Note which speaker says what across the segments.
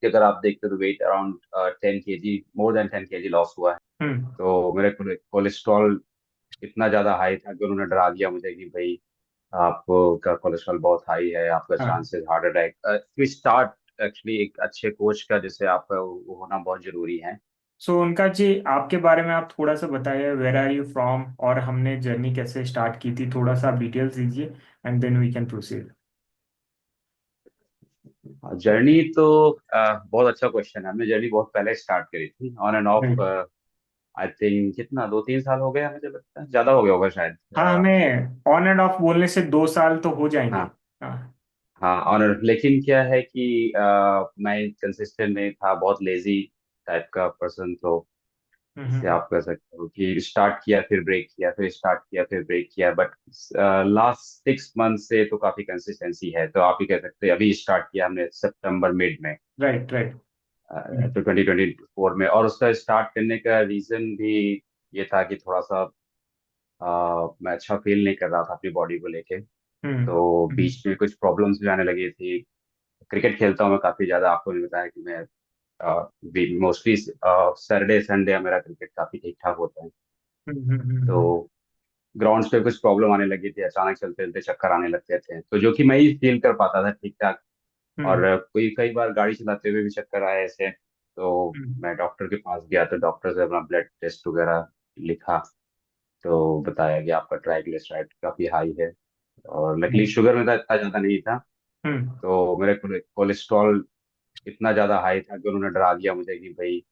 Speaker 1: की अगर आप देखते हो तो weight around 10 kg, more than 10 kg loss हुआ है।
Speaker 2: हम्म।
Speaker 1: तो मेरे कोलेस्ट्रॉल इतना ज्यादा हाई था कि उन्होंने डरा दिया मुझे कि भाई आपका कोलेस्ट्रॉल बहुत हाई है, आपका
Speaker 2: हाँ।
Speaker 1: Chances heart attack to start. Actually एक अच्छे कोच का जैसे आपका वो होना बहुत जरूरी है।
Speaker 2: सो उनका जी, आपके बारे में आप थोड़ा सा बताइए, वेयर आर यू फ्रॉम और हमने जर्नी कैसे स्टार्ट की थी, थोड़ा सा डिटेल्स दीजिए and then we can proceed.
Speaker 1: Journey तो बहुत अच्छा क्वेश्चन है। हमने जर्नी बहुत पहले स्टार्ट करी थी, on end of.
Speaker 2: Right.
Speaker 1: I think कितना 2-3 साल हो गया, मुझे लगता है ज्यादा हो गया होगा शायद।
Speaker 2: हाँ, हमें ऑन एंड ऑफ बोलने से 2 साल तो हो जाएंगे।
Speaker 1: हाँ।
Speaker 2: हाँ।
Speaker 1: हाँ ऑन एंड, लेकिन क्या है कि मैं कंसिस्टेंट नहीं था, बहुत लेजी टाइप का पर्सन। तो इससे
Speaker 2: हम्म।
Speaker 1: आप कह सकते हो कि स्टार्ट किया फिर ब्रेक किया, फिर स्टार्ट किया फिर ब्रेक किया, बट लास्ट 6 मंथ से तो काफी कंसिस्टेंसी है। तो आप ही कह सकते हैं अभी स्टार्ट किया हमने सितंबर मिड में,
Speaker 2: राइट, राइट।
Speaker 1: तो 2024 में। और उसका स्टार्ट करने का रीजन भी ये था कि थोड़ा सा मैं अच्छा फील नहीं कर रहा था अपनी बॉडी को लेके।
Speaker 2: हम्म।
Speaker 1: तो बीच में कुछ प्रॉब्लम्स भी आने लगी थी। क्रिकेट खेलता हूँ मैं काफी ज्यादा, आपको नहीं बताया कि मैं मोस्टली सैटरडे संडे मेरा क्रिकेट काफी ठीक ठाक होता है। तो ग्राउंड्स पे कुछ प्रॉब्लम आने लगी थी, अचानक चलते चलते चक्कर आने लगते थे, तो जो कि मैं ही फील कर पाता था ठीक ठाक। और
Speaker 2: हम्म।
Speaker 1: कोई कई बार गाड़ी चलाते हुए भी चक्कर आए ऐसे। तो
Speaker 2: हम्म।
Speaker 1: मैं डॉक्टर के पास गया, तो डॉक्टर से अपना ब्लड टेस्ट वगैरह लिखा। तो बताया कि आपका ट्राइग्लिसराइड काफी हाई है, और लकीली
Speaker 2: हम्म।
Speaker 1: शुगर में था इतना ज्यादा नहीं था।
Speaker 2: हम्म।
Speaker 1: तो मेरे कोलेस्ट्रॉल इतना ज्यादा हाई था कि उन्होंने डरा दिया मुझे कि भाई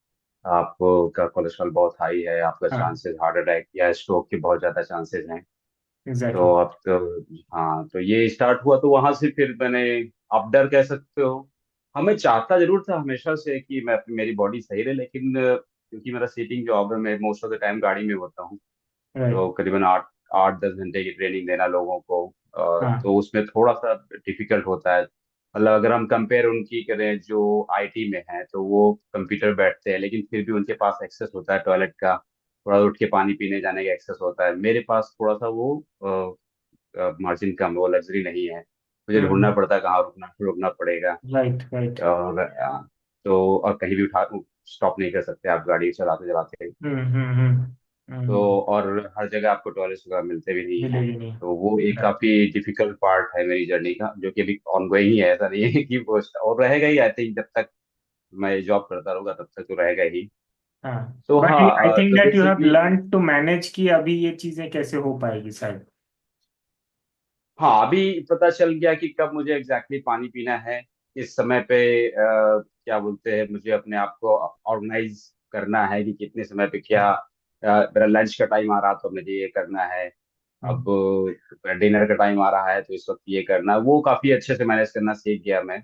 Speaker 1: आपका कोलेस्ट्रॉल बहुत हाई है, आपका
Speaker 2: हाँ।
Speaker 1: चांसेस हार्ट अटैक या स्ट्रोक के बहुत ज्यादा चांसेस हैं। तो
Speaker 2: एग्जैक्टली।
Speaker 1: अब तो हाँ, तो ये स्टार्ट हुआ, तो वहां से फिर मैंने, आप डर कह सकते हो। हमें चाहता जरूर था हमेशा से कि मैं अपनी मेरी बॉडी सही रहे, लेकिन क्योंकि मेरा सीटिंग जॉब है, मैं मोस्ट ऑफ द टाइम गाड़ी में होता हूँ।
Speaker 2: राइट।
Speaker 1: तो करीबन 8-10 घंटे की ट्रेनिंग देना लोगों को,
Speaker 2: हाँ।
Speaker 1: तो उसमें थोड़ा सा डिफिकल्ट होता है। मतलब अगर हम कंपेयर उनकी करें जो आईटी में है, तो वो कंप्यूटर बैठते हैं, लेकिन फिर भी उनके पास एक्सेस होता है टॉयलेट का, थोड़ा उठ के पानी पीने जाने का एक्सेस होता है। मेरे पास थोड़ा सा वो मार्जिन कम है, वो लग्जरी नहीं है। मुझे ढूंढना
Speaker 2: हम्म।
Speaker 1: पड़ता है कहाँ रुकना रुकना पड़ेगा।
Speaker 2: Right, right.
Speaker 1: और और कहीं भी उठा स्टॉप नहीं कर सकते आप गाड़ी चलाते चलाते।
Speaker 2: हम्म। हम्म। हम्म।
Speaker 1: तो
Speaker 2: हम्म।
Speaker 1: और हर जगह आपको टॉयलेट वगैरह मिलते भी नहीं हैं।
Speaker 2: मिलेगी नहीं।
Speaker 1: तो वो एक
Speaker 2: राइट।
Speaker 1: काफी डिफिकल्ट पार्ट है मेरी जर्नी का, जो कि अभी ऑन गोइंग ही है। ऐसा नहीं है कि वो और रहेगा ही। आई थिंक जब तक मैं जॉब करता रहूंगा तब तक तो रहेगा ही।
Speaker 2: हाँ।
Speaker 1: तो
Speaker 2: बट
Speaker 1: हाँ,
Speaker 2: आई थिंक
Speaker 1: तो
Speaker 2: that you have
Speaker 1: basically,
Speaker 2: learn to manage कि अभी ये चीजें कैसे हो पाएगी शायद।
Speaker 1: हाँ अभी पता चल गया कि कब मुझे एग्जैक्टली पानी पीना है, इस समय पे क्या बोलते हैं, मुझे अपने आप को ऑर्गेनाइज करना है कि कितने समय पे क्या। मेरा लंच का टाइम आ रहा तो मुझे ये करना है। अब
Speaker 2: हम्म।
Speaker 1: डिनर का टाइम आ रहा है तो इस वक्त ये करना है। वो काफी अच्छे से मैनेज करना सीख गया मैं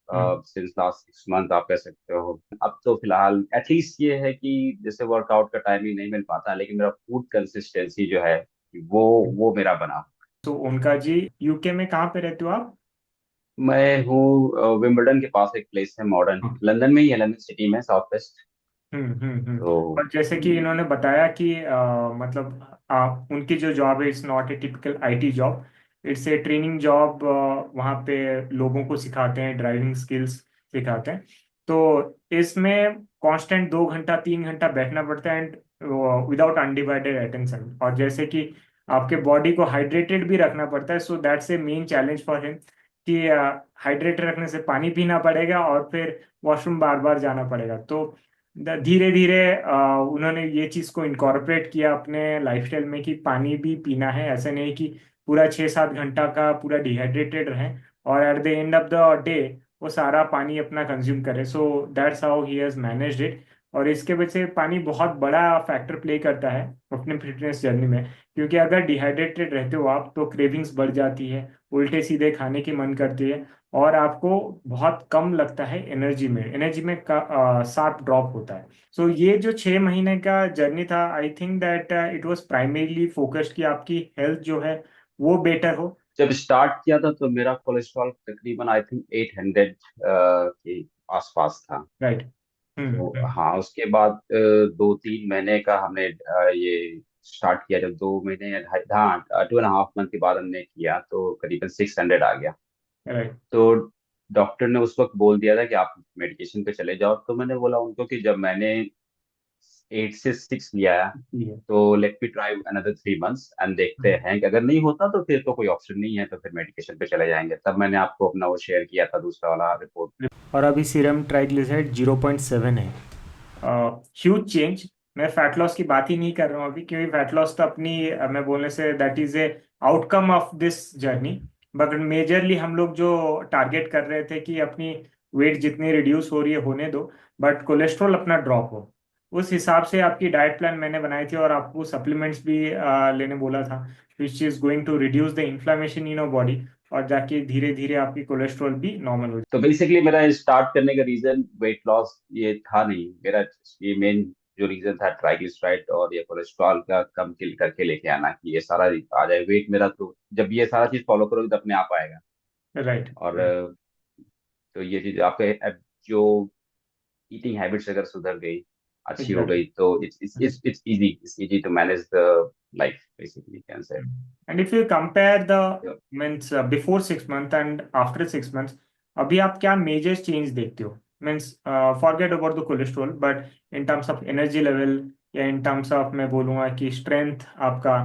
Speaker 2: हम्म।
Speaker 1: सिंस लास्ट 6 मंथ, आप कह सकते हो। अब तो फिलहाल एटलीस्ट ये है कि जैसे वर्कआउट का टाइमिंग नहीं मिल पाता, लेकिन मेरा फूड कंसिस्टेंसी जो है वो वो मेरा बना।
Speaker 2: तो उनका जी, यूके में कहाँ पे रहते हो आप?
Speaker 1: मैं हूँ विंबलडन के पास एक प्लेस है मॉडर्न,
Speaker 2: हाँ।
Speaker 1: लंदन में ही है, लंदन सिटी में, साउथ वेस्ट। तो
Speaker 2: और जैसे कि इन्होंने बताया कि मतलब उनकी जो जॉब है, it's not a typical IT job, it's a training job. वहाँ पे लोगों को सिखाते हैं, ड्राइविंग स्किल्स सिखाते हैं। तो इसमें कांस्टेंट 2 घंटा 3 घंटा बैठना पड़ता है एंड विदाउट अनडिवाइडेड अटेंशन। और जैसे कि आपके बॉडी को हाइड्रेटेड भी रखना पड़ता है, so that's a main challenge for him कि हाइड्रेटेड रखने से पानी पीना पड़ेगा और फिर वॉशरूम बार बार जाना पड़ेगा। तो धीरे धीरे उन्होंने ये चीज को इनकॉर्पोरेट किया अपने लाइफस्टाइल में कि पानी भी पीना है। ऐसे नहीं कि पूरा 6-7 घंटा का पूरा डिहाइड्रेटेड रहे और at the end of the day वो सारा पानी अपना कंज्यूम करे। So that's how he has managed it. और इसके वजह से पानी बहुत बड़ा फैक्टर प्ले करता है अपने फिटनेस जर्नी में, क्योंकि अगर डिहाइड्रेटेड रहते हो आप तो क्रेविंग्स बढ़ जाती है, उल्टे सीधे खाने की मन करती है और आपको बहुत कम लगता है एनर्जी में का शार्प ड्रॉप होता है। सो ये जो 6 महीने का जर्नी था, I think that it was primarily focused कि आपकी हेल्थ जो है वो बेटर हो।
Speaker 1: जब स्टार्ट किया था तो मेरा कोलेस्ट्रॉल तकरीबन आई थिंक 800 के आसपास था।
Speaker 2: राइट। हम्म।
Speaker 1: तो हाँ, उसके बाद 2-3 महीने का हमने ये स्टार्ट किया। जब 2 महीने या हाँ 2.5 मंथ के बाद हमने किया तो करीबन 600 आ गया।
Speaker 2: राइट।
Speaker 1: तो डॉक्टर ने उस वक्त बोल दिया था कि आप मेडिकेशन पे चले जाओ, तो मैंने बोला उनको कि जब मैंने 8 से 6 लिया है,
Speaker 2: ये
Speaker 1: तो let me try another 3 months and देखते हैं कि अगर नहीं होता तो फिर तो कोई ऑप्शन नहीं है, तो फिर मेडिकेशन पे चले जाएंगे। तब मैंने आपको अपना वो शेयर किया था दूसरा वाला रिपोर्ट।
Speaker 2: और अभी सीरम ट्राइग्लिसराइड 0.7 है। Huge change. मैं फैट लॉस की बात ही नहीं कर रहा हूँ अभी, क्योंकि फैट लॉस तो अपनी मैं बोलने say that is a outcome of this journey. But majorly हम लोग जो टारगेट कर रहे थे कि अपनी वेट जितनी रिड्यूस हो रही है होने दो, बट कोलेस्ट्रॉल अपना ड्रॉप हो। उस हिसाब से आपकी डाइट प्लान मैंने बनाई थी, और आपको सप्लीमेंट्स भी लेने बोला था, which is going to reduce the inflammation in your body, और जाके धीरे धीरे आपकी कोलेस्ट्रॉल भी नॉर्मल हो
Speaker 1: तो बेसिकली मेरा स्टार्ट करने का रीजन वेट लॉस ये था नहीं मेरा। ये मेन जो रीजन था ट्राइग्लिसराइड और ये कोलेस्ट्रॉल का कम किल करके लेके आना, कि ये सारा आ जाए वेट मेरा। तो जब ये सारा चीज फॉलो करोगे तो अपने आप आएगा।
Speaker 2: जाए। राइट।
Speaker 1: और तो ये चीज आपके जो ईटिंग हैबिट्स अगर सुधर गई, अच्छी हो
Speaker 2: एग्जैक्टली।
Speaker 1: गई, तो it's easy to manage the life basically can say.
Speaker 2: And if you compare the means before 6 months and after 6 months, अभी आप क्या मेजर चेंज देखते हो? Means forget about the cholesterol, but in terms of energy level, या in terms of मैं बोलूँगा कि strength आपका,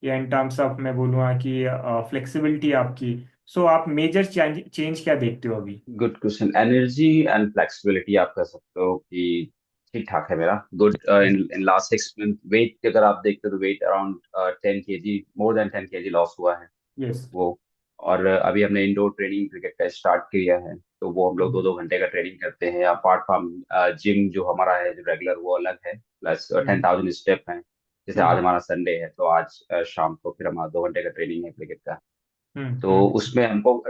Speaker 2: या इन टर्म्स ऑफ मैं बोलूँगा कि फ्लेक्सिबिलिटी आपकी। सो आप मेजर चेंज चेंज क्या देखते हो अभी?
Speaker 1: Good question. Energy and flexibility आप कह सकते हो कि ठीक ठाक है मेरा। Good in in last 6 month weight अगर आप देखते हो तो weight around 10 kg, more than 10 kg loss हुआ है
Speaker 2: यस।
Speaker 1: वो। और अभी हमने इंडोर ट्रेनिंग क्रिकेट का स्टार्ट किया है, तो वो हम लोग 2-2 घंटे का ट्रेनिंग करते हैं। अपार्ट फ्रॉम जिम जो हमारा है जो रेगुलर, वो अलग है, प्लस 10,000 स्टेप हैं। जैसे आज हमारा संडे है, तो आज शाम को फिर हमारा 2 घंटे का ट्रेनिंग है क्रिकेट का। तो उसमें हमको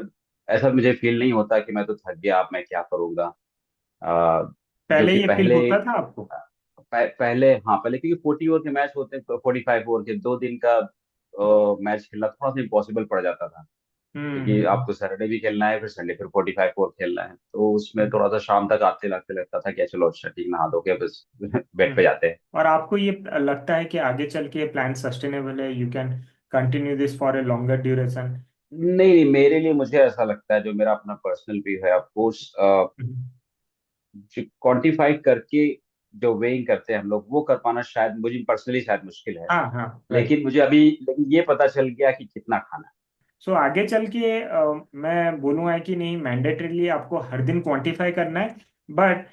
Speaker 1: ऐसा मुझे फील नहीं होता कि मैं तो थक गया, अब मैं क्या करूंगा। जो
Speaker 2: पहले
Speaker 1: कि
Speaker 2: ये फील
Speaker 1: पहले
Speaker 2: होता था आपको?
Speaker 1: पहले, हाँ पहले, क्योंकि 40 ओवर के मैच होते हैं, तो 45 ओवर के 2 दिन का मैच खेलना थोड़ा सा इम्पॉसिबल पड़ जाता था। क्योंकि
Speaker 2: हम्म।
Speaker 1: आपको सैटरडे भी खेलना है, फिर संडे फिर 45 ओवर खेलना है, तो उसमें
Speaker 2: हम्म।
Speaker 1: थोड़ा सा शाम तक आते लगते लगता था कि चलो अच्छा ठीक, नहा धो के बस बेड पे
Speaker 2: हम्म।
Speaker 1: जाते हैं।
Speaker 2: और आपको ये लगता है कि आगे चल के प्लान सस्टेनेबल है, you can continue this for a longer duration?
Speaker 1: नहीं नहीं, मेरे लिए मुझे ऐसा लगता है, जो मेरा अपना पर्सनल व्यू है, ऑफकोर्स जो क्वांटिफाई करके जो वेइंग करते हैं हम लोग, वो कर पाना शायद मुझे पर्सनली शायद मुश्किल है।
Speaker 2: हाँ हाँ। राइट।
Speaker 1: लेकिन मुझे अभी लेकिन ये पता चल गया कि कितना खाना
Speaker 2: सो आगे चल के मैं बोलूँगा कि नहीं, मैंडेटरीली आपको हर दिन क्वांटिफाई करना है, बट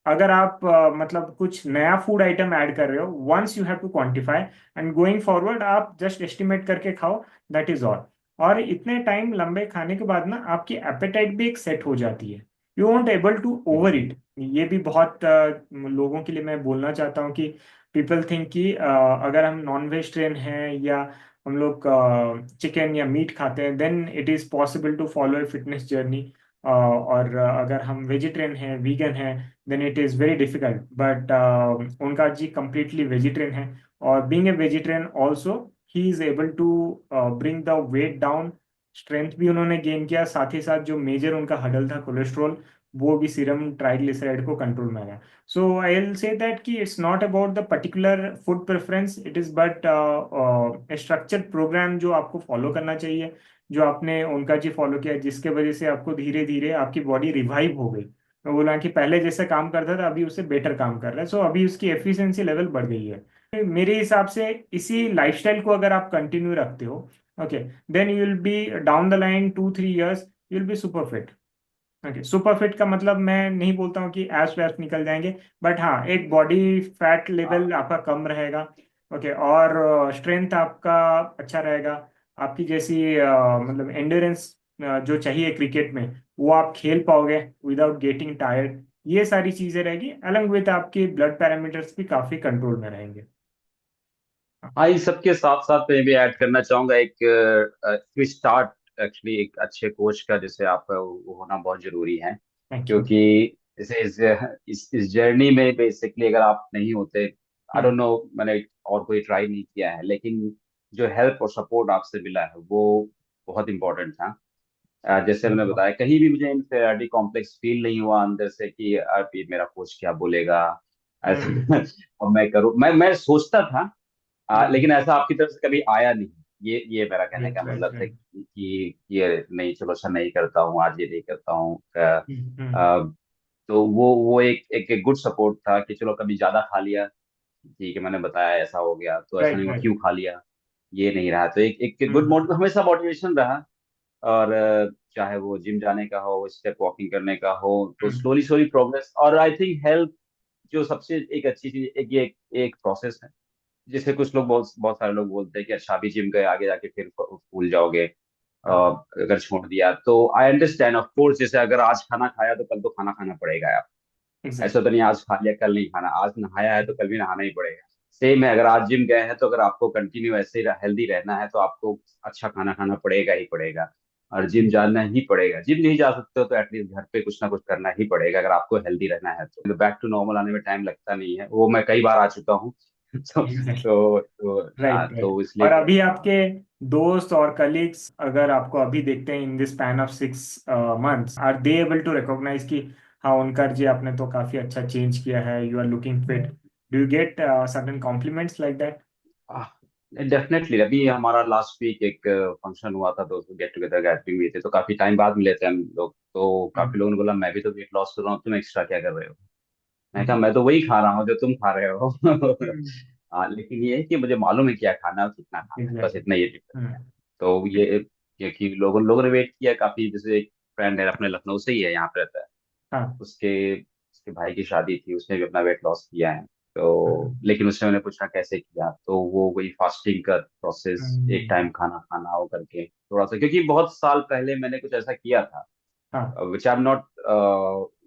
Speaker 2: अगर आप मतलब कुछ नया फूड आइटम ऐड कर रहे हो, once you have to quantify, and going forward आप जस्ट एस्टिमेट करके खाओ, दैट इज ऑल। और इतने टाइम लंबे खाने के बाद ना आपकी एपेटाइट भी एक सेट हो जाती है, you want able to over
Speaker 1: है।
Speaker 2: इट। ये भी बहुत लोगों के लिए मैं बोलना चाहता हूँ कि पीपल थिंक कि अगर हम नॉन वेजिटेरियन हैं, या हम लोग चिकन या मीट खाते हैं, then it is possible to follow a fitness journey. और अगर हम वेजिटेरियन हैं, वीगन हैं, then it is very difficult. But उनका जी कंप्लीटली वेजिटेरियन है, और being a vegetarian also he is able to bring the weight down. Strength भी उन्होंने गेन किया, साथ ही साथ जो मेजर उनका हडल था कोलेस्ट्रॉल, वो भी सीरम ट्राइग्लिसराइड को कंट्रोल में आया। So I'll say that कि it's not about the particular food preference, it is but a structured program जो आपको फॉलो करना चाहिए, जो आपने उनका जी फॉलो किया, जिसके वजह से आपको धीरे धीरे आपकी बॉडी रिवाइव हो गई। मैं बोला कि पहले जैसे काम करता था, अभी उससे बेटर काम कर रहा है, सो अभी उसकी एफिशिएंसी लेवल बढ़ गई है। मेरे हिसाब से इसी लाइफस्टाइल को अगर आप कंटिन्यू रखते हो, okay, then you will be down the line 2-3 years, you will be super fit. Okay, super fit का मतलब मैं नहीं बोलता हूँ कि एब्स वैब्स निकल जाएंगे, बट हाँ, एक बॉडी फैट लेवल
Speaker 1: हाँ,
Speaker 2: आपका कम रहेगा। ओके, और स्ट्रेंथ आपका अच्छा रहेगा। आपकी जैसी मतलब एंड्योरेंस जो चाहिए क्रिकेट में, वो आप खेल पाओगे विदाउट गेटिंग टायर्ड। ये सारी चीजें रहेगी, अलॉन्ग विद आपके ब्लड पैरामीटर्स भी काफी कंट्रोल में रहेंगे।
Speaker 1: हाँ, इस सबके साथ साथ मैं भी ऐड करना चाहूंगा एक स्टार्ट, एक्चुअली एक अच्छे कोच का जैसे आप वो होना बहुत जरूरी है।
Speaker 2: Thank you.
Speaker 1: क्योंकि जैसे इस जर्नी में बेसिकली अगर आप नहीं होते, आई डोंट नो, मैंने और कोई ट्राई नहीं किया है, लेकिन जो हेल्प और सपोर्ट आपसे मिला है वो बहुत इंपॉर्टेंट था। जैसे मैंने बताया, कहीं भी मुझे इनफेरियरिटी कॉम्प्लेक्स फील नहीं हुआ अंदर से कि ये मेरा कोच क्या बोलेगा, ऐसा। और मैं करूँ, मैं सोचता था, लेकिन ऐसा आपकी तरफ से कभी आया नहीं। ये मेरा कहने
Speaker 2: राइट
Speaker 1: का
Speaker 2: राइट
Speaker 1: मतलब था
Speaker 2: राइट।
Speaker 1: कि ये नहीं, चलो अच्छा नहीं करता हूँ आज, ये नहीं करता हूँ।
Speaker 2: हम्म।
Speaker 1: अ, तो वो एक गुड सपोर्ट था कि चलो कभी ज्यादा खा लिया, ठीक है, मैंने बताया ऐसा हो गया तो ऐसा
Speaker 2: राइट
Speaker 1: नहीं हुआ
Speaker 2: राइट।
Speaker 1: क्यों खा लिया, ये नहीं रहा। तो एक गुड
Speaker 2: हम्म
Speaker 1: हमेशा मोटिवेशन रहा। और चाहे वो जिम जाने का हो, स्टेप वॉकिंग करने का हो, तो
Speaker 2: हम्म
Speaker 1: स्लोली स्लोली प्रोग्रेस। और आई थिंक हेल्थ जो सबसे एक अच्छी चीज, एक प्रोसेस है, जिसे कुछ लोग, बहुत बहुत सारे लोग बोलते हैं कि अच्छा अभी जिम गए, आगे जाके फिर भूल जाओगे
Speaker 2: हाँ
Speaker 1: अगर छोड़ दिया तो। आई अंडरस्टैंड ऑफ कोर्स, जैसे अगर आज खाना खाया तो कल तो खाना खाना पड़ेगा। ऐसा
Speaker 2: एग्जैक्टली।
Speaker 1: तो नहीं आज खा लिया कल नहीं खाना, आज नहाया है तो कल भी नहाना ही पड़ेगा। सेम है, अगर आज जिम गए हैं तो अगर आपको कंटिन्यू ऐसे हेल्दी रहना है तो आपको अच्छा खाना खाना पड़ेगा ही पड़ेगा, और जिम जाना ही पड़ेगा। जिम नहीं जा सकते हो तो एटलीस्ट घर पे कुछ ना कुछ करना ही पड़ेगा अगर आपको हेल्दी रहना है। तो बैक टू नॉर्मल आने में टाइम लगता नहीं है, वो मैं कई बार आ चुका हूँ।
Speaker 2: Right right.
Speaker 1: तो
Speaker 2: और
Speaker 1: इसलिए
Speaker 2: अभी आपके दोस्त और कलीग्स अगर आपको अभी देखते हैं in this span of 6 months, are they able to recognise कि हाँ उनका जी आपने तो काफी अच्छा चेंज किया है, you are looking fit, do you get certain compliments like that?
Speaker 1: Definitely अभी हमारा लास्ट वीक एक फंक्शन हुआ था, दोस्तों गेट टुगेदर गैदरिंग हुई थी, तो काफी टाइम बाद मिले थे हम लोग। तो काफी लोगों ने बोला मैं भी तो वेट लॉस कर रहा हूँ, तुम एक्स्ट्रा क्या कर रहे हो? मैं कहा मैं तो वही खा रहा हूँ जो तुम खा रहे हो। हाँ, लेकिन ये है कि मुझे मालूम है क्या खाना है और कितना खाना है, बस
Speaker 2: एग्जैक्टली।
Speaker 1: इतना ये डिफरेंस है। तो ये कि लोगों लोगों ने वेट किया काफी। जैसे एक फ्रेंड है अपने लखनऊ से ही है, यहाँ पे रहता है,
Speaker 2: हाँ।
Speaker 1: उसके उसके भाई की शादी थी, उसने भी अपना वेट लॉस किया है। तो लेकिन उसने मैंने पूछा कैसे किया, तो वो वही फास्टिंग का प्रोसेस, एक टाइम खाना खाना हो करके थोड़ा सा, क्योंकि बहुत साल पहले मैंने कुछ ऐसा किया था
Speaker 2: हाँ।
Speaker 1: Which I am not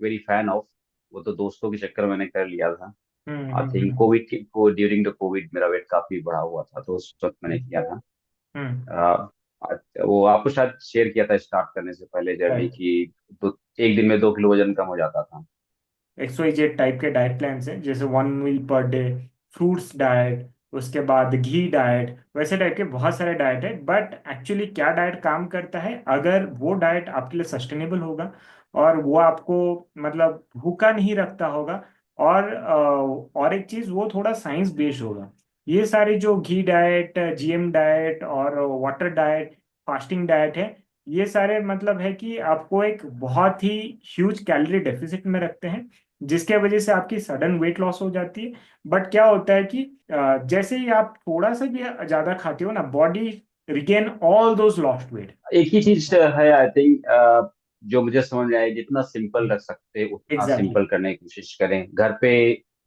Speaker 1: very fan of. वो तो दोस्तों के चक्कर में मैंने कर लिया था। I think
Speaker 2: hmm.
Speaker 1: कोविड को ड्यूरिंग द कोविड मेरा वेट काफी बढ़ा हुआ था, तो उस वक्त मैंने किया था। अ, वो आपको शायद शेयर किया था स्टार्ट करने से पहले जर्नी
Speaker 2: राइट।
Speaker 1: की, तो एक दिन में 2 किलो वजन कम हो जाता था।
Speaker 2: XYZ टाइप के डाइट प्लान्स हैं, जैसे 1 मील पर डे, फ्रूट्स डाइट, उसके बाद घी डाइट, वैसे टाइप के बहुत सारे डाइट है। बट एक्चुअली क्या डाइट काम करता है, अगर वो डाइट आपके लिए सस्टेनेबल होगा और वो आपको मतलब भूखा नहीं रखता होगा, और एक चीज वो थोड़ा साइंस बेस्ड होगा। ये सारे जो घी डाइट, GM डाइट और वाटर डाइट, फास्टिंग डाइट है, ये सारे मतलब है कि आपको एक बहुत ही ह्यूज कैलोरी डेफिसिट में रखते हैं, जिसके वजह से आपकी सडन वेट लॉस हो जाती है। बट क्या होता है कि जैसे ही आप थोड़ा सा भी ज्यादा खाते हो ना, body regain all those lost weight.
Speaker 1: एक ही चीज है आई थिंक, जो मुझे समझ में आए, जितना सिंपल रख सकते हैं उतना
Speaker 2: एग्जैक्टली।
Speaker 1: सिंपल करने की कोशिश करें। घर पे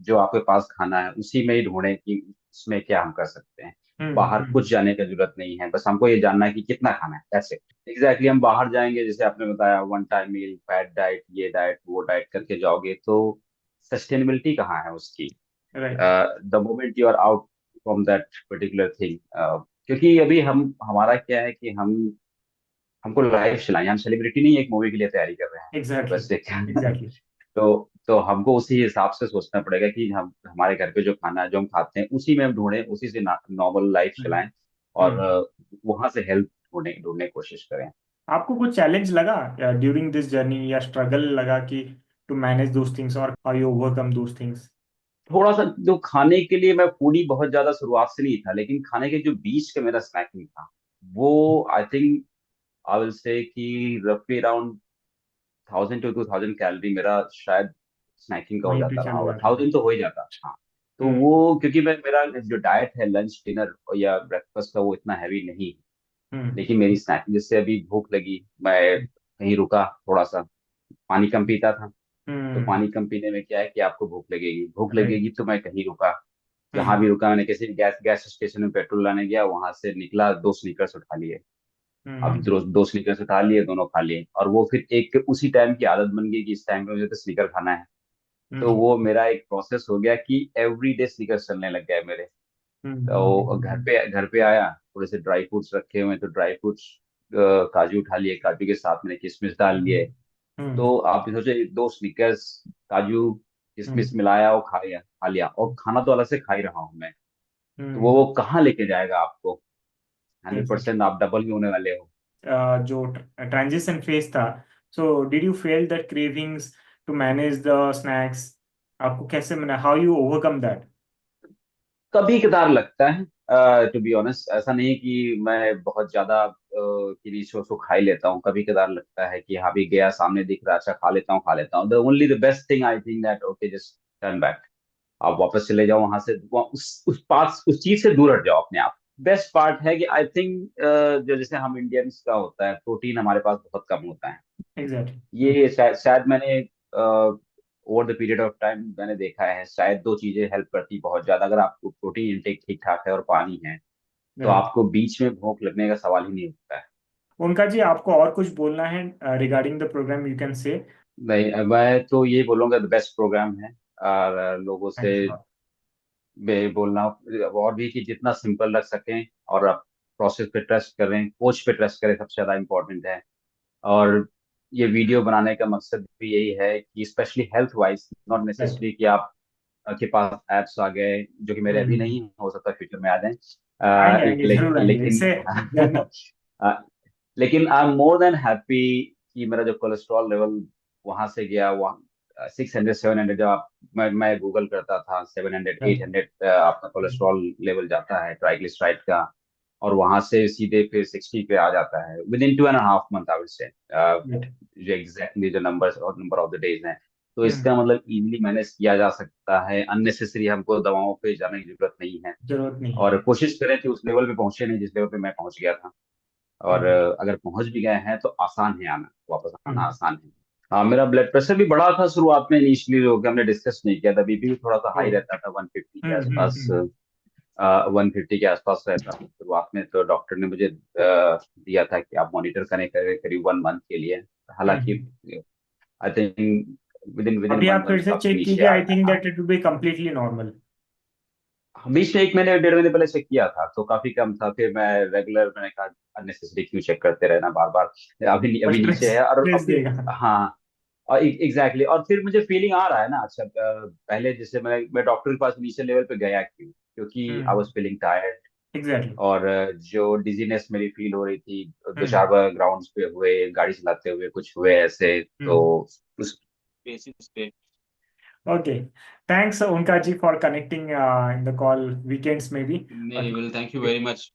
Speaker 1: जो आपके पास खाना है उसी में ही ढूंढें कि उसमें क्या हम कर सकते हैं। बाहर
Speaker 2: हम्म।
Speaker 1: कुछ जाने की जरूरत नहीं है, बस हमको ये जानना है कि कितना खाना है, दैट्स इट। एग्जैक्टली, हम बाहर जाएंगे जैसे आपने बताया, one time meal, fat diet, ये डाइट वो डाइट करके जाओगे तो सस्टेनेबिलिटी कहाँ है उसकी?
Speaker 2: Right.
Speaker 1: The moment you are out from that particular thing, क्योंकि अभी हम हमारा क्या है कि हमको लाइफ चलाएं, हम सेलिब्रिटी नहीं, एक मूवी के लिए तैयारी कर रहे हैं
Speaker 2: एग्जैक्टली।
Speaker 1: बस एक।
Speaker 2: एग्जैक्टली।
Speaker 1: तो हमको उसी हिसाब से सोचना पड़ेगा कि हम हमारे घर पे जो खाना है जो हम खाते हैं उसी में हम ढूंढें, उसी से नॉर्मल लाइफ चलाएं, और
Speaker 2: हम्म।
Speaker 1: वहां से हेल्थ ढूंढने की कोशिश करें।
Speaker 2: आपको कुछ चैलेंज लगा ड्यूरिंग दिस जर्नी, या स्ट्रगल लगा कि टू मैनेज दोस थिंग्स, और how you overcome those things?
Speaker 1: थोड़ा सा जो खाने के लिए, मैं फूडी बहुत ज्यादा शुरुआत से नहीं था, लेकिन खाने के जो बीच का मेरा स्नैकिंग था, वो I think I will say कि रफली अराउंड 1,000 to 2,000 कैलोरी मेरा शायद स्नैकिंग का हो
Speaker 2: वहीं पे
Speaker 1: जाता रहा
Speaker 2: चले
Speaker 1: होगा,
Speaker 2: जाता था।
Speaker 1: 1,000 तो हो ही जाता। हाँ, तो
Speaker 2: हम्म
Speaker 1: वो क्योंकि मैं, मेरा जो डाइट है लंच डिनर या ब्रेकफास्ट का, वो इतना हैवी नहीं है।
Speaker 2: हम्म
Speaker 1: लेकिन मेरी स्नैकिंग, जैसे अभी भूख लगी, मैं कहीं रुका थोड़ा सा, पानी कम पीता था, तो
Speaker 2: हम्म।
Speaker 1: पानी कम पीने में क्या है कि आपको भूख
Speaker 2: राइट।
Speaker 1: लगेगी, तो मैं कहीं रुका, जहां
Speaker 2: हम्म
Speaker 1: भी रुका, मैंने किसी गैस गैस स्टेशन में पेट्रोल लाने गया, वहां से निकला, 2 स्नीकर्स उठा लिए। अब
Speaker 2: हम्म
Speaker 1: दो स्नीकर्स उठा लिए, दोनों खा लिए, और वो फिर एक उसी टाइम की आदत बन गई कि इस टाइम पे मुझे तो स्नीकर खाना है। तो
Speaker 2: हम्म
Speaker 1: वो मेरा एक प्रोसेस हो गया कि एवरी डे स्नीकर्स चलने लग गए मेरे। तो घर पे आया, थोड़े से ड्राई फ्रूट्स रखे हुए हैं, तो ड्राई फ्रूट्स, काजू उठा लिए, काजू के साथ मैंने किशमिश डाल लिए।
Speaker 2: हम्म
Speaker 1: तो आप ये सोचे 2 स्नीकर्स, काजू,
Speaker 2: हम्म।
Speaker 1: किशमिश मिलाया और खा लिया, और खाना तो अलग से खा ही रहा हूँ मैं। तो
Speaker 2: हम्म।
Speaker 1: वो कहाँ लेके जाएगा आपको? Hundred
Speaker 2: exactly.
Speaker 1: परसेंट आप डबल ही होने वाले हो।
Speaker 2: जो ट्रांजिशन फेज था, so did you fail that cravings to manage the snacks? आपको कैसे मैंने, हाउ यू ओवरकम दैट?
Speaker 1: कभी कदार लगता है, टू बी ऑनेस्ट ऐसा नहीं कि मैं बहुत ज्यादा किन्हीं शो को खा ही लेता हूँ। कभी कदार लगता है कि हाँ भी गया, सामने दिख रहा, अच्छा खा लेता हूँ। The only the best thing I think that okay just turn back. आप वापस चले जाओ वहां से, उस पास उस चीज से दूर हट जाओ अपने आप। बेस्ट पार्ट है कि आई थिंक जो जैसे हम इंडियंस का होता है, प्रोटीन हमारे पास बहुत कम होता है।
Speaker 2: एग्जैक्टली।
Speaker 1: ये शायद मैंने over the period of time मैंने देखा है, शायद दो चीजें हेल्प करती बहुत ज्यादा। अगर आपको प्रोटीन इंटेक ठीक ठाक है और पानी है, तो
Speaker 2: राइट।
Speaker 1: आपको बीच में भूख लगने का सवाल ही नहीं उठता है।
Speaker 2: उनका जी आपको और कुछ बोलना है regarding the programme, you can say.
Speaker 1: नहीं, मैं तो ये बोलूंगा बेस्ट प्रोग्राम है। और लोगों से
Speaker 2: थैंक्स लॉट।
Speaker 1: मैं बोलना और भी कि जितना सिंपल रख सकें, और आप प्रोसेस पे ट्रस्ट करें, कोच पे ट्रस्ट करें, सबसे ज्यादा इंपॉर्टेंट है। और ये वीडियो बनाने का मकसद भी यही है कि specially health wise, not
Speaker 2: right.
Speaker 1: Necessary कि आप के पास एप्स आ गए, जो कि मेरे अभी
Speaker 2: हम्म।
Speaker 1: नहीं, हो सकता फ्यूचर में आ जाए।
Speaker 2: आएंगे आएंगे, जरूर आएंगे
Speaker 1: लेकिन
Speaker 2: इससे जर्नी।
Speaker 1: लेकिन I am more than happy कि मेरा जो कोलेस्ट्रॉल लेवल वहां से गया, वहाँ 600 700, जब मैं गूगल करता था, 700
Speaker 2: राइट।
Speaker 1: 800 आपका कोलेस्ट्रॉल लेवल जाता है, ट्राइग्लिसराइड का। और वहां से सीधे फिर 60 पे आ जाता है with in 2.5 month, I would say.
Speaker 2: Right.
Speaker 1: जो एग्जैक्टली जो नंबर्स और नंबर ऑफ द डेज हैं, तो
Speaker 2: हम्म।
Speaker 1: इसका मतलब इजीली मैनेज किया जा सकता है। अननेसेसरी हमको दवाओं पे जाने की जरूरत नहीं है।
Speaker 2: जरूरत नहीं है।
Speaker 1: और कोशिश करें कि उस लेवल पे पहुंचे नहीं जिस लेवल पे मैं पहुंच गया था। और
Speaker 2: हम्म।
Speaker 1: अगर पहुंच भी गए हैं तो आसान है आना, वापस आना
Speaker 2: हम्म।
Speaker 1: आसान है। हाँ, मेरा ब्लड प्रेशर भी बढ़ा था शुरुआत में, इनिशियली हो गया, हमने डिस्कस नहीं किया था। बीपी भी थोड़ा सा
Speaker 2: ओ।
Speaker 1: हाई रहता था, 150 के आसपास।
Speaker 2: हम्म।
Speaker 1: 150 के आसपास रहता था शुरुआत में। तो डॉक्टर ने मुझे दिया था कि आप मॉनिटर करें करें करीब 1 मंथ के लिए। हालांकि
Speaker 2: हम्म।
Speaker 1: आई थिंक विद इन
Speaker 2: अभी
Speaker 1: वन
Speaker 2: आप फिर
Speaker 1: मंथ
Speaker 2: से
Speaker 1: काफी
Speaker 2: चेक
Speaker 1: नीचे
Speaker 2: कीजिए,
Speaker 1: आ
Speaker 2: आई
Speaker 1: गया।
Speaker 2: थिंक
Speaker 1: हाँ,
Speaker 2: that it will be completely normal.
Speaker 1: बीच में 1 महीने 1.5 महीने पहले चेक किया था तो काफी कम था। फिर मैं रेगुलर, मैंने कहा अननेसेसरी क्यों चेक करते रहना बार बार। अभी
Speaker 2: और
Speaker 1: अभी नीचे
Speaker 2: स्ट्रेस
Speaker 1: है, और
Speaker 2: स्ट्रेस
Speaker 1: फिर
Speaker 2: देगा।
Speaker 1: हाँ। और एग्जैक्टली और फिर मुझे फीलिंग आ रहा है ना। अच्छा, पहले जैसे मैं डॉक्टर के पास नीचे लेवल पे गया क्यों? क्योंकि I was
Speaker 2: hmm.
Speaker 1: Feeling tired.
Speaker 2: Exactly.
Speaker 1: और जो डिजीनेस मेरी फील हो रही थी, दो चार
Speaker 2: हम्म।
Speaker 1: बार ग्राउंड्स पे हुए, गाड़ी चलाते हुए कुछ हुए ऐसे, तो
Speaker 2: हम्म।
Speaker 1: उस बेसिस पे।
Speaker 2: ओके। थैंक्स उनका ji for connecting in the call weekends में भी।
Speaker 1: नहीं नहीं, well, thank you very much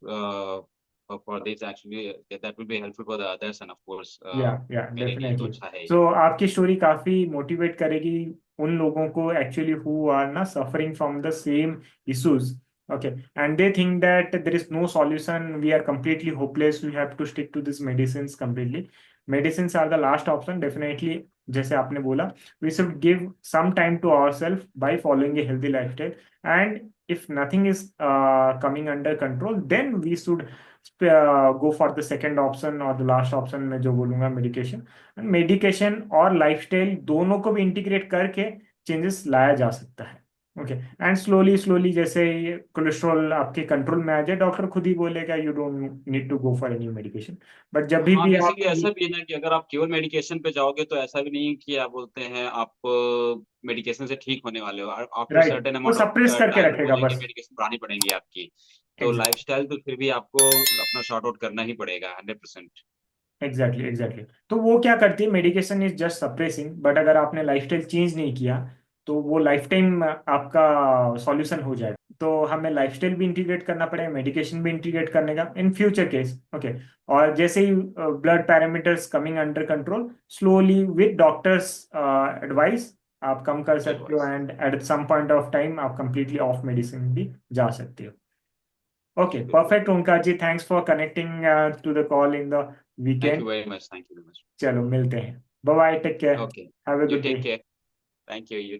Speaker 1: for this actually. That will be helpful for the others, and of course
Speaker 2: या
Speaker 1: मेरे लिए तो
Speaker 2: डेफिनेटली।
Speaker 1: अच्छा है ही।
Speaker 2: सो आपकी स्टोरी काफी मोटिवेट करेगी उन लोगों को एक्चुअली हु आर ना suffering from the same issues. Okay. And they think that there is no solution, we are completely hopeless, we have to stick to this medicines completely. Medicines are the last option definitely. जैसे आपने बोला, we should give some time to ourselves by following a healthy lifestyle. And if nothing is coming under control, then we should go for the second option और the last option में जो बोलूंगा, medication. Medication और lifestyle दोनों को भी integrate करके changes लाया जा सकता है। ओके। एंड स्लोली स्लोली जैसे कोलेस्ट्रॉल आपके कंट्रोल में आ जाए, डॉक्टर खुद ही बोलेगा you don't need to go for any medication. But जब
Speaker 1: हाँ,
Speaker 2: भी आप
Speaker 1: बेसिकली ऐसा भी है ना कि अगर आप केवल मेडिकेशन पे जाओगे तो ऐसा भी नहीं कि आप बोलते हैं आप मेडिकेशन से ठीक होने वाले हो। आफ्टर
Speaker 2: राइट,
Speaker 1: सर्टेन
Speaker 2: वो
Speaker 1: अमाउंट ऑफ
Speaker 2: सप्रेस करके
Speaker 1: टाइम वो
Speaker 2: रखेगा
Speaker 1: बोलेंगे
Speaker 2: बस।
Speaker 1: मेडिकेशन बढ़ानी पड़ेंगी आपकी। तो
Speaker 2: एग्जैक्ट
Speaker 1: लाइफस्टाइल तो फिर भी आपको अपना शॉर्ट आउट करना ही पड़ेगा 100%।
Speaker 2: Exactly exactly. तो वो क्या करती है, medication is just suppressing, but अगर आपने लाइफस्टाइल चेंज नहीं किया तो वो लाइफ टाइम आपका सॉल्यूशन हो जाएगा। तो हमें लाइफस्टाइल भी इंटीग्रेट करना पड़ेगा, मेडिकेशन भी इंटीग्रेट करने का इन फ्यूचर केस। ओके। और जैसे ही blood parameters coming under control, slowly with doctors advice आप कम कर सकते हो,
Speaker 1: advice.
Speaker 2: And at some point of time आप कंप्लीटली ऑफ मेडिसिन भी जा सकते हो। ओके
Speaker 1: बिल्कुल।
Speaker 2: Perfect Omkar ji, thanks for connecting to the call in the
Speaker 1: thank you
Speaker 2: weekend.
Speaker 1: Very much, thank you very much.
Speaker 2: चलो मिलते हैं, bye bye, take care,
Speaker 1: okay,
Speaker 2: have a
Speaker 1: you
Speaker 2: good
Speaker 1: take
Speaker 2: day.
Speaker 1: Care. Thank you, you